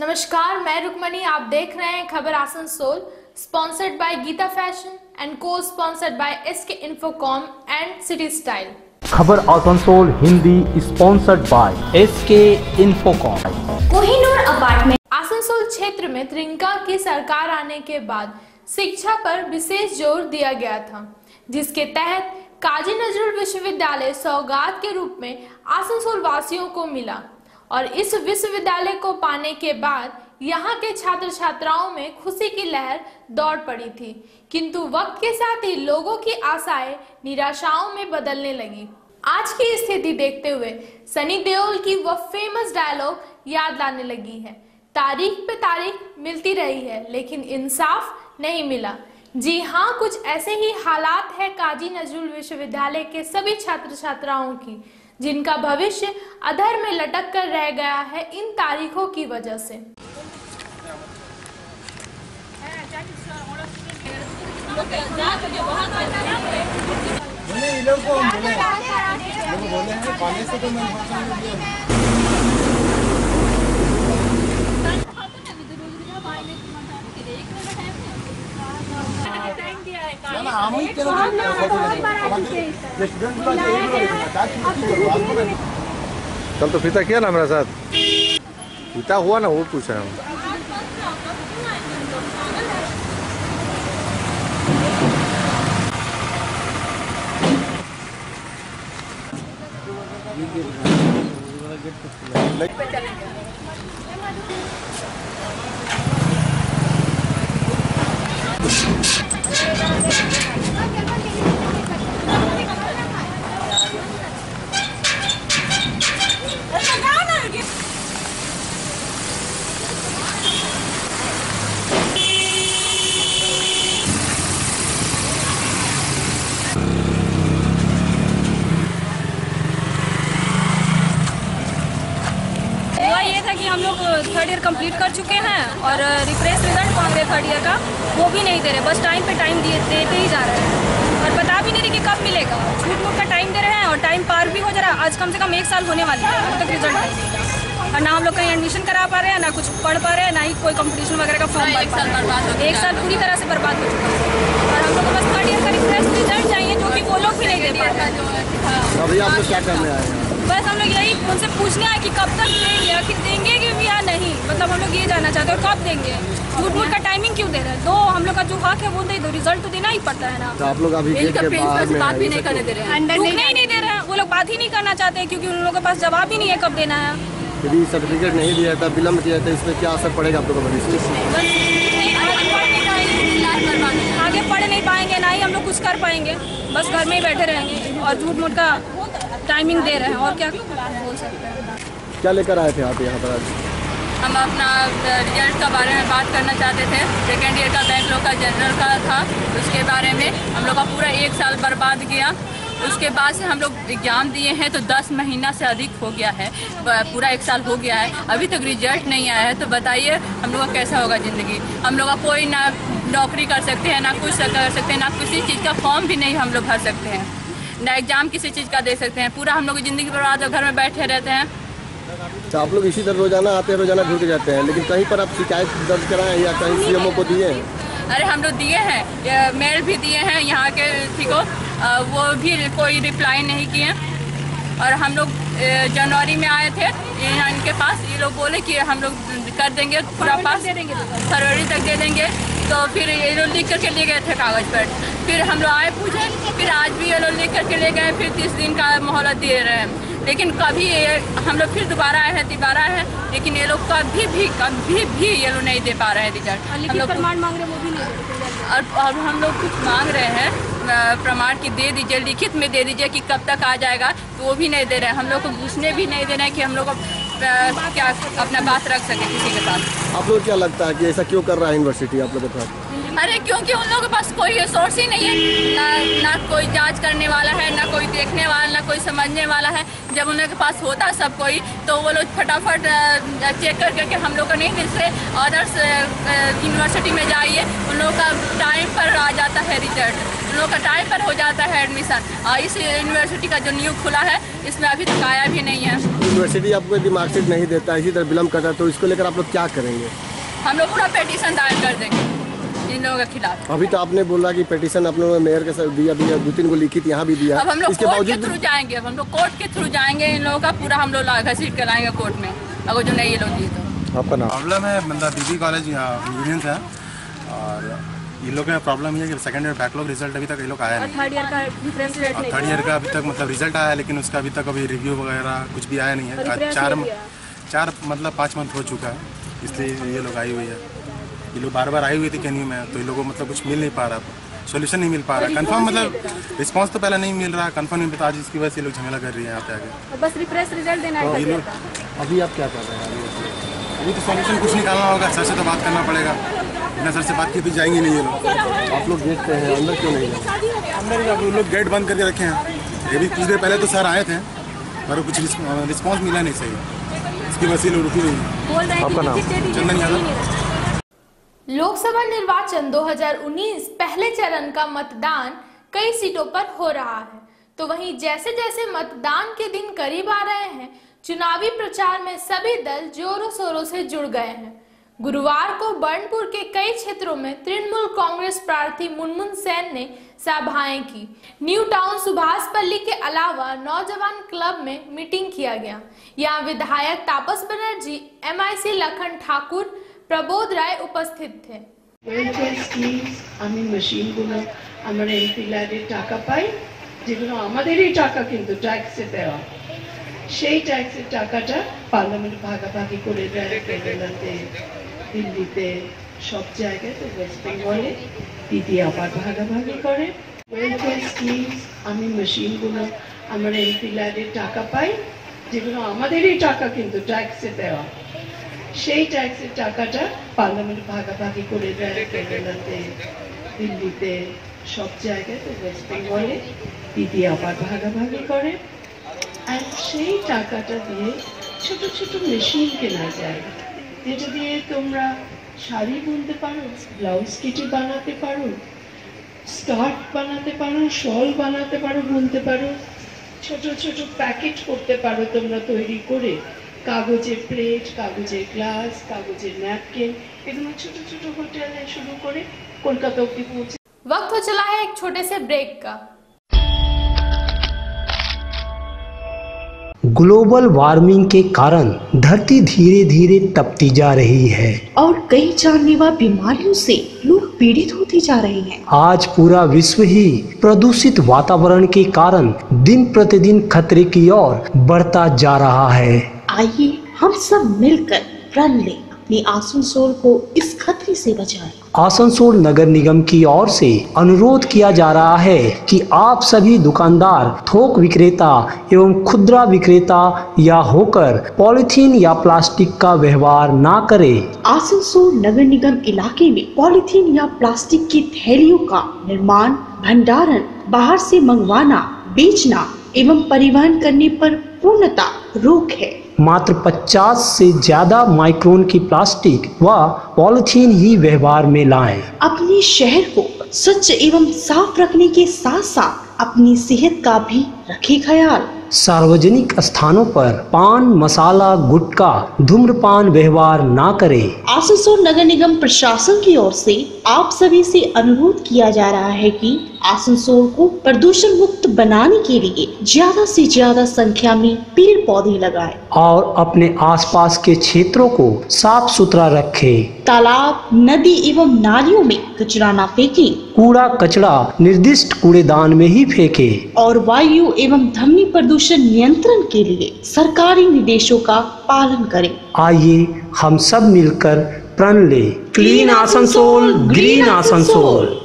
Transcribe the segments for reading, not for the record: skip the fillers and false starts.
नमस्कार, मैं रुक्मणी। आप देख रहे हैं खबर Asansol, sponsored by Geeta fashion and co sponsored by SK Infocom and city style. खबर Asansol Hindi sponsored by SK Infocom. Kohinoor apartment. Asansol क्षेत्र में त्रिंका की सरकार आने के बाद शिक्षा पर विशेष जोर दिया गया था, जिसके तहत काजी नजरुल विश्वविद्यालय सौगात के रूप में आसनसोल वासियों को मिला और इस विश्वविद्यालय को पाने के बाद यहाँ के छात्र छात्राओं में खुशी की लहर दौड़ पड़ी थी। किंतु वक्त के साथ ही लोगों की आशाएं निराशाओं में बदलने लगी। आज की स्थिति देखते हुए सनी देओल की वह फेमस डायलॉग याद लाने लगी है। तारीख पे तारीख मिलती रही है लेकिन इंसाफ नहीं मिला। जी हाँ, कुछ ऐसे ही हालात है काजी नजरुल विश्वविद्यालय के सभी छात्र छात्राओं की, जिनका भविष्य अधर में लटक कर रह गया है इन तारीखों की वजह से। कल तो पिता किया ना मेरे साथ, पिता हुआ ना, वो पूछा है। ये था कि हम लोग थर्ड ईयर कंप्लीट कर चुके हैं और रिफ्रेश रिजल्ट मांग रहे थर्ड ईयर का, वो भी नहीं दे रहे, बस टाइम पे टाइम देते ही जा रहे हैं और बता भी नहीं रहे कि कब मिलेगा। झूठ मूठ का टाइम दे रहे हैं और टाइम पार भी हो जा रहा है। आज कम से कम 1 साल होने वाली है, अब तक रिजल्ट नहीं मिला और ना हम लोग कहीं एडमिशन करा पा रहे हैं, ना कुछ पढ़ पा रहे हैं, ना ही कोई कंपटीशन वगैरह का फॉर्म भर पा रहे हैं। 1 साल पूरी तरह से बर्बाद हो चुका है और हम लोग को बस थर्ड ईयर का रिफ्रेश रिजल्ट चाहिए, जो कि वो लोग भी नहीं दे पा रहे हैं। अभी आप लोग क्या करने आए हैं? बस हम लोग यही उनसे पूछने आए कि कब तक देंगे, आखिर देंगे कि या नहीं, मतलब हम लोग ये जानना चाहते हैं और कब देंगे। झूठ मूठ का टाइमिंग क्यों दे रहे हैं? दो हम लोग का जो हक है वो दे दो, रिजल्ट तो देना ही पड़ता है ना। तो आप लोग अभी गेट के बाहर में बात भी नहीं करने दे रहे हैं, नहीं दे रहे हैं, वो लोग बात ही नहीं करना चाहते क्योंकि उन लोगों के पास जवाब ही नहीं है कब देना है। यदि सर्टिफिकेट नहीं दिया था, विलम्ब किया था, इसमें क्या असर पड़ेगा आप लोगों को भविष्य? आगे पढ़ नहीं पाएंगे, ना ही हम लोग कुछ कर पाएंगे, बस घर में ही बैठे रहेंगे और झूठ मूठ का टाइमिंग दे रहे हैं और क्या बोल सकते हैं। क्या लेकर आए थे आप यहाँ पर आज? हम अपना रिजल्ट के बारे में बात करना चाहते थे। सेकेंड ईयर का बैकलॉग का जनरल का था, उसके बारे में हम लोग का पूरा 1 साल बर्बाद गया। उसके बाद से हम लोग एग्ज़ाम दिए हैं तो 10 महीना से अधिक हो गया है, पूरा 1 साल हो गया है, अभी तक रिजल्ट नहीं आया है। तो बताइए हम लोग का कैसा होगा ज़िंदगी? हम लोग का कोई ना नौकरी कर सकते हैं, ना कुछ कर सकते हैं, ना किसी चीज़ का फॉर्म भी नहीं हम लोग भर सकते हैं, ना एग्ज़ाम किसी चीज़ का दे सकते हैं। पूरा हम लोग की ज़िंदगी बर्बाद, घर में बैठे रहते हैं। तो आप लोग इसी तरह रोजाना आते हैं, रोजाना ढूंढ के जाते हैं, लेकिन कहीं पर आप शिकायत दर्ज कराएं या कहीं सीएमओ को दिए हैं? अरे हम लोग दिए हैं, मेल भी दिए हैं यहाँ के थी को, वो भी कोई रिप्लाई नहीं किए। और हम लोग जनवरी में आए थे यहाँ इनके पास, ये लोग बोले कि हम लोग कर देंगे, पूरा पास दे देंगे, फरवरी तक दे देंगे। तो फिर ये लोग लिख करके ले गए थे कागज़ पर, फिर हम लोग आए पूछे, फिर आज भी ये लोग लिख करके ले गए, फिर 30 दिन का मोहलत दे रहे हैं। लेकिन कभी हम लोग फिर दोबारा आए हैं, दोबारा है, लेकिन ये लोग कभी भी ये लोग नहीं दे पा रहे हैं रिजल्ट। हम लोग प्रमाण मांग रहे हैं, वो भी नहीं दे रहे। और हम लोग कुछ मांग रहे हैं प्रमाण की दे दीजिए, लिखित में दे दीजिए कि कब तक आ जाएगा, तो वो भी नहीं दे रहे हैं। हम लोग को घुसने भी नहीं दे रहे हैं कि हम लोग को क्या अपना बात रख सके किसी के साथ। आप लोग क्या लगता है कि ऐसा क्यों कर रहा है यूनिवर्सिटी आप लोगों के साथ? अरे क्योंकि उन लोगों के पास कोई रिसोर्स ही नहीं है, ना कोई जांच करने वाला है, ना कोई देखने वाला, ना कोई समझने वाला है। जब उन लोगों के पास होता सब कोई तो वो लोग फटाफट चेक करके हम लोग का नहीं, जिससे अदर्स यूनिवर्सिटी में जाइए, उन लोगों का टाइम पर आ जाता है रिजल्ट, उन लोगों का टाइम पर हो जाता है एडमिशन। इस यूनिवर्सिटी का जो न्यू खुला है इसमें अभी तक आया भी नहीं है। यूनिवर्सिटी आपको यदि मार्कशीट नहीं देता, इसी तरह विलम्ब करता है, तो इसको लेकर आप लोग क्या करेंगे? हम लोग पूरा पिटीशन दायर कर देंगे इन लोगों के खिलाफ। अभी तो आपने बोला कि पिटीशन आप लोगों ने मेयर के साथ दिया, 2-3 को लिखित यहाँ भी दिया। अब हम लोग इसके कोर्ट के बावजूद थ्रू जाएंगे, अब हम लोग कोर्ट के थ्रू जाएंगे, इन लोगों का पूरा हम लोग घसीट कर लाएंगे कोर्ट में, अगर जो नहीं ये लोग दिए तो। आपका नाम? प्रॉब्लम है मतलब बीबी कॉलेज यूनियन है, और ये लोग का प्रॉब्लम ये है कि सेकंड ईयर बैकलॉग रिजल्ट अभी तक ये लोग आया नहीं। थर्ड ईयर का डिफरेंस रेट नहीं, थर्ड ईयर का अभी तक मतलब रिजल्ट आया, लेकिन उसका अभी तक अभी रिव्यू वगैरह कुछ भी आया नहीं है। 4 मतलब 5 मंथ हो चुका है, इसलिए ये लोग आई हुई है। ये लोग बार आई हुई थी कैन्यू में, तो ये लोगों को मतलब कुछ मिल नहीं पा रहा, सोल्यूशन नहीं मिल पा रहा, कंफर्म मतलब रिस्पांस तो पहले नहीं मिल रहा, कंफर्म नहीं पता, आज इसकी वजह से लोग झमेला कर रही है यहाँ पे आगे। बस रिफ्रेश रिजल्ट देना है। अभी आप क्या कर रहे हैं? अभी तो सोल्यूशन कुछ निकालना होगा, सर से तो बात करना पड़ेगा, बिना सर से बात की तो जाएंगे नहीं ये लोग। आप लोग देखते हैं अंदर क्यों नहीं है? अंदर आप लोग गेट बंद करके रखे हैं। ये भी कुछ देर पहले तो सर आए थे, पर कुछ रिस्पांस मिला नहीं सही, इसकी वजह से लोग रुकी नहीं। आपका नाम? चंदन यादव। लोकसभा निर्वाचन 2019 पहले चरण का मतदान कई सीटों पर हो रहा है, तो वहीं जैसे जैसे मतदान के दिन करीब आ रहे हैं, चुनावी प्रचार में सभी दल जोरों शोरों से जुड़ गए हैं। गुरुवार को बर्नपुर के कई क्षेत्रों में तृणमूल कांग्रेस प्रार्थी मुनमुन सेन ने सभाएं की। न्यू टाउन सुभाषपल्ली के अलावा नौजवान क्लब में मीटिंग किया गया। यहाँ विधायक तापस बनर्जी, MIC लखन ठाकुर, प्रबोध राय उपस्थित थे। মেশিনগুলো আমরা এমপি ল্যাডে টাকা পাই, যেগুলো আমাদেরই টাকা, কিন্তু ট্যাক্সে দেওয়া, সেই ট্যাক্সের টাকাটা পার্লামেন্ট ভাগাভাগি করে দেয়। কেরালাতে, দিল্লিতে, সব জায়গায়, তো ওয়েস্ট বেঙ্গলে দিদি আবার ভাগাভাগি করে। ওয়েলফেয়ার স্কিমস, আমি মেশিনগুলো আমরা এমপি ল্যাডে টাকা পাই, যেগুলো আমাদেরই টাকা, কিন্তু ট্যাক্সে দেওয়া, সেই ট্যাক্সের টাকাটা পার্লামেন্ট ভাগাভাগি করে দেয়। কেরালাতে, দিল্লিতে, সব জায়গায়, তো ওয়েস্ট বেঙ্গলে দিদি আবার ভাগাভাগি করে। আর সেই টাকাটা দিয়ে ছোট ছোট মেশিন কেনা যায়, যেটা দিয়ে তোমরা শাড়ি বুনতে পারো, ব্লাউজ কিটি বানাতে পারো, স্কার্ট বানাতে পারো, শল বানাতে পারো, বুনতে পারো, ছোট ছোট প্যাকেট করতে পারো তোমরা তৈরি করে, কাগজের প্লেট, কাগজের গ্লাস, কাগজের ন্যাপকিन, এগুলো ছোট ছোট হোটেলে শুরু করে কলকাতা অবধি পৌঁছে। वक्त हो चला है एक छोटे से ब्रेक का। ग्लोबल वार्मिंग के कारण धरती धीरे धीरे तपती जा रही है और कई जानलेवा बीमारियों से लोग पीड़ित होते जा रहे हैं। आज पूरा विश्व ही प्रदूषित वातावरण के कारण दिन प्रतिदिन खतरे की ओर बढ़ता जा रहा है। आइए हम सब मिलकर प्रण लें, अपने आसनसोल को इस खतरे से बचाएं। आसनसोल नगर निगम की ओर से अनुरोध किया जा रहा है कि आप सभी दुकानदार, थोक विक्रेता एवं खुदरा विक्रेता या होकर पॉलिथीन या प्लास्टिक का व्यवहार ना करें। आसनसोल नगर निगम इलाके में पॉलिथीन या प्लास्टिक की थैलियों का निर्माण, भंडारण, बाहर से मंगवाना, बेचना एवं परिवहन करने पर पूर्णतः रोक है। मात्र 50 से ज्यादा माइक्रोन की प्लास्टिक व पॉलिथीन ही व्यवहार में लाएं। अपने शहर को स्वच्छ एवं साफ रखने के साथ साथ अपनी सेहत का भी रखें ख्याल। सार्वजनिक स्थानों पर पान मसाला गुटखा धूम्रपान व्यवहार ना करें। आसनसोल नगर निगम प्रशासन की ओर से आप सभी से अनुरोध किया जा रहा है कि आसनसोल को प्रदूषण मुक्त बनाने के लिए ज्यादा से ज्यादा संख्या में पेड़ पौधे लगाएं और अपने आसपास के क्षेत्रों को साफ सुथरा रखें। तालाब, नदी एवं नालियों में कचरा न फेंकें। कूड़ा कचरा निर्दिष्ट कूड़ेदान में ही फेंकें और वायु एवं ध्वनि प्रदूषण नियंत्रण के लिए सरकारी निर्देशों का पालन करें। आइए हम सब मिलकर प्रण लें। Clean Asansol, green Asansol.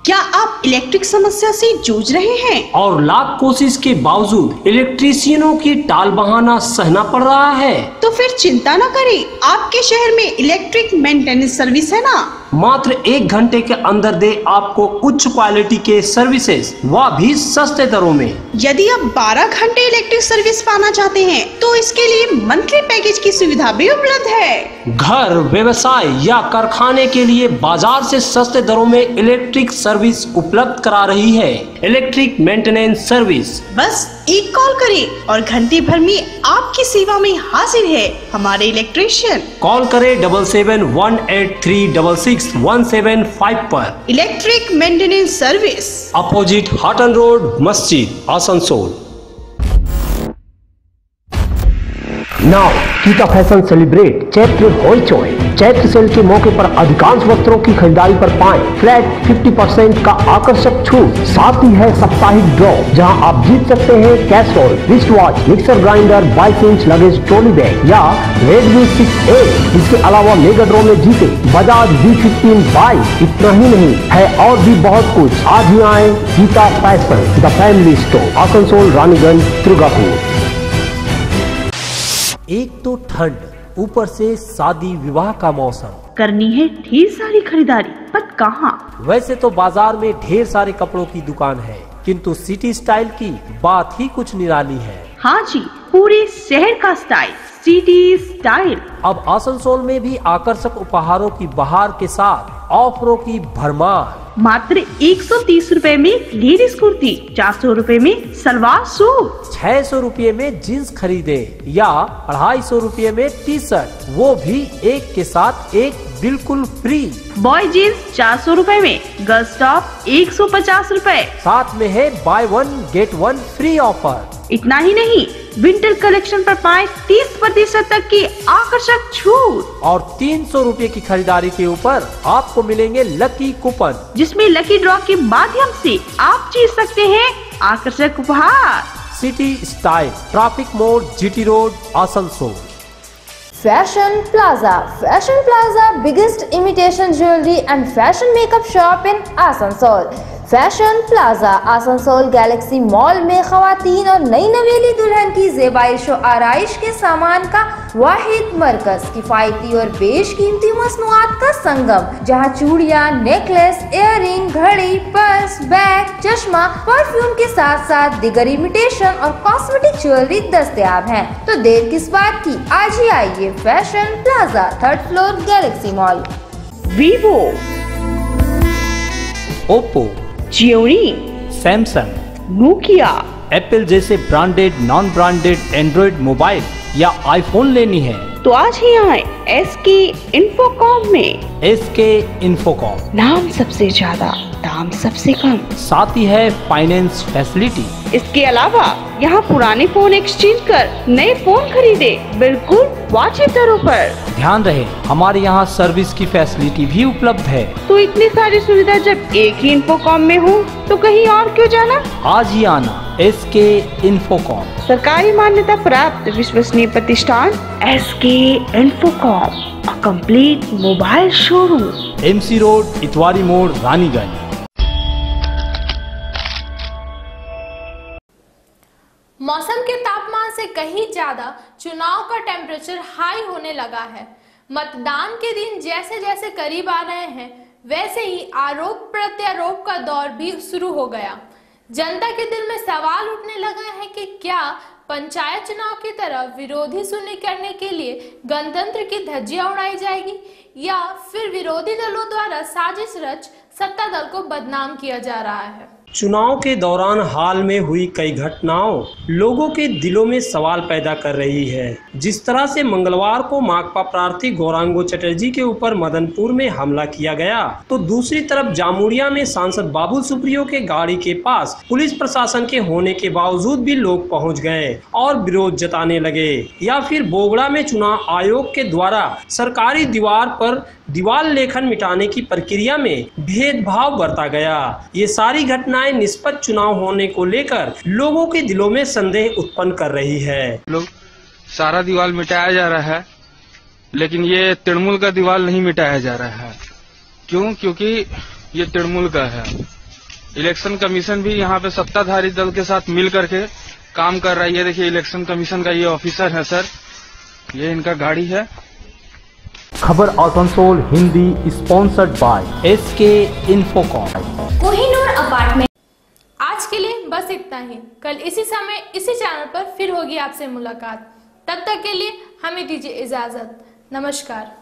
क्या आप इलेक्ट्रिक समस्या से जूझ रहे हैं और लाख कोशिश के बावजूद इलेक्ट्रीशियनों की टाल बहाना सहना पड़ रहा है? तो फिर चिंता न करें, आपके शहर में इलेक्ट्रिक मेंटेनेंस सर्विस है ना। मात्र 1 घंटे के अंदर दे आपको उच्च क्वालिटी के सर्विसेज, वह भी सस्ते दरों में। यदि आप 12 घंटे इलेक्ट्रिक सर्विस पाना चाहते हैं तो इसके लिए मंथली पैकेज की सुविधा भी उपलब्ध है। घर, व्यवसाय या कारखाने के लिए बाजार से सस्ते दरों में इलेक्ट्रिक सर्विस उपलब्ध करा रही है इलेक्ट्रिक मेंटेनेंस सर्विस। बस एक कॉल करें और घंटे भर में आपकी सेवा में हाजिर है हमारे इलेक्ट्रीशियन। कॉल करें 7718366175 पर। Electric maintenance service, opposite Hatan road, मस्जिद, Asansol. Now Geeta fashion celebrate Chaitra होइचोय। चैत्र सेल के मौके पर अधिकांश वस्त्रों की खरीदारी पर पाएं फ्लैट 50% का आकर्षक छूट। साथ ही है साप्ताहिक ड्रॉ जहां आप जीत सकते हैं casserole, wrist watch, mixer grinder, 22 inch luggage trolley bag या रेडमी 6A। इसके अलावा मेगा ड्रॉ में जीते बजाज V15 बाइक। इतना ही नहीं है और भी बहुत कुछ। आज ही आए Geeta fashion the family store, Asansol, Raniganj, Durgapur. एक तो ठंड, ऊपर से शादी विवाह का मौसम, करनी है ढेर सारी खरीदारी, पर कहाँ? वैसे तो बाजार में ढेर सारे कपड़ों की दुकान है, किंतु सिटी स्टाइल की बात ही कुछ निराली है। हाँ जी, पूरे शहर का स्टाइल, सिटी स्टाइल। अब आसनसोल में भी आकर्षक उपहारों की बहार के साथ ऑफरों की भरमार। मात्र 130 रुपए में लेडीज कुर्ती, 400 रुपए में सलवार सूट, 600 रुपए में जींस खरीदे या 250 रुपए में टी शर्ट, वो भी एक के साथ एक बिल्कुल फ्री। बॉय जींस 400 रुपए में, गर्ल्स टॉप 150 रुपए। साथ में है बाय 1 गेट 1 फ्री ऑफर। इतना ही नहीं, विंटर कलेक्शन पर पाएं 30% तक की आकर्षक छूट और 300 रुपए की खरीदारी के ऊपर आपको मिलेंगे लकी कूपन, जिसमें लकी ड्रॉ के माध्यम से आप जीत सकते हैं आकर्षक उपहार। सिटी स्टाइल, ट्रैफिक मोड़, GT road, Asansol. Fashion Plaza. Fashion Plaza, biggest imitation jewelry and fashion makeup shop in Asansol. Fashion plaza Asansol Galaxy mall में खवातीन और नई नवेली दुल्हन की ज़ेबाइश और आराइश के सामान का वाहिद मरकज, किफ़ायती और बेशकीमती मसनूआत का संगम, जहां चूड़ियां, नेकलेस, इयररिंग, घड़ी, पर्स, बैग, चश्मा, परफ्यूम के साथ साथ दिगर इमिटेशन और कॉस्मेटिक ज्वेलरी दस्तयाब हैं। तो देर किस बात की, आज ही आइए fashion plaza, 3rd floor, galaxy mall. Vivo, Oppo, Gionee, Samsung, Nokia, Apple जैसे branded, non branded Android mobile या आईफोन लेनी है तो आज ही आए SK इन्फोकॉम में। SK इन्फोकॉम, नाम सबसे ज्यादा, दाम सबसे कम, साथ ही है फाइनेंस फैसिलिटी। इसके अलावा यहाँ पुराने फोन एक्सचेंज कर नए फोन खरीदे बिल्कुल वाजिब दरों पर। ध्यान रहे, हमारे यहाँ सर्विस की फैसिलिटी भी उपलब्ध है। तो इतनी सारी सुविधा जब एक ही इन्फोकॉम में हो तो कहीं और क्यों जाना? आज ही आना SK इन्फोकॉम, सरकारी मान्यता प्राप्त विश्वसनीय प्रतिष्ठान SK Infocom, a complete mobile showroom, MC road, Itwari मोड़, रानीगंज। मौसम के तापमान से कहीं ज्यादा चुनाव का टेम्परेचर हाई होने लगा है। मतदान के दिन जैसे जैसे करीब आ रहे हैं, वैसे ही आरोप प्रत्यारोप का दौर भी शुरू हो गया। जनता के दिल में सवाल उठने लगा है कि क्या पंचायत चुनाव की तरह विरोधी शून्य करने के लिए गणतंत्र की धज्जियां उड़ाई जाएगी, या फिर विरोधी दलों द्वारा साजिश रच सत्ता दल को बदनाम किया जा रहा है। चुनाव के दौरान हाल में हुई कई घटनाओं लोगों के दिलों में सवाल पैदा कर रही है। जिस तरह से मंगलवार को माकपा प्रार्थी गौरांगो चटर्जी के ऊपर मदनपुर में हमला किया गया, तो दूसरी तरफ जामुड़िया में सांसद बाबुल सुप्रियो के गाड़ी के पास पुलिस प्रशासन के होने के बावजूद भी लोग पहुंच गए और विरोध जताने लगे। या फिर बोगड़ा में चुनाव आयोग के द्वारा सरकारी दीवार पर दीवार लेखन मिटाने की प्रक्रिया में भेदभाव बरता गया। ये सारी घटनाएं निष्पक्ष चुनाव होने को लेकर लोगों के दिलों में संदेह उत्पन्न कर रही है। लोग सारा दीवार मिटाया जा रहा है, लेकिन ये तृणमूल का दीवार नहीं मिटाया जा रहा है। क्यों? क्योंकि ये तृणमूल का है। इलेक्शन कमीशन भी यहाँ पे सत्ताधारी दल के साथ मिल करके काम कर रहा है। ये देखिए, इलेक्शन कमीशन का ये ऑफिसर है सर, ये इनका गाड़ी है। खबर Asansol Hindi sponsored bye SK Infocom। Kohinoor apartment. आज के लिए बस इतना ही। कल इसी समय इसी चैनल पर फिर होगी आपसे मुलाकात। तब तक के लिए हमें दीजिए इजाजत। नमस्कार।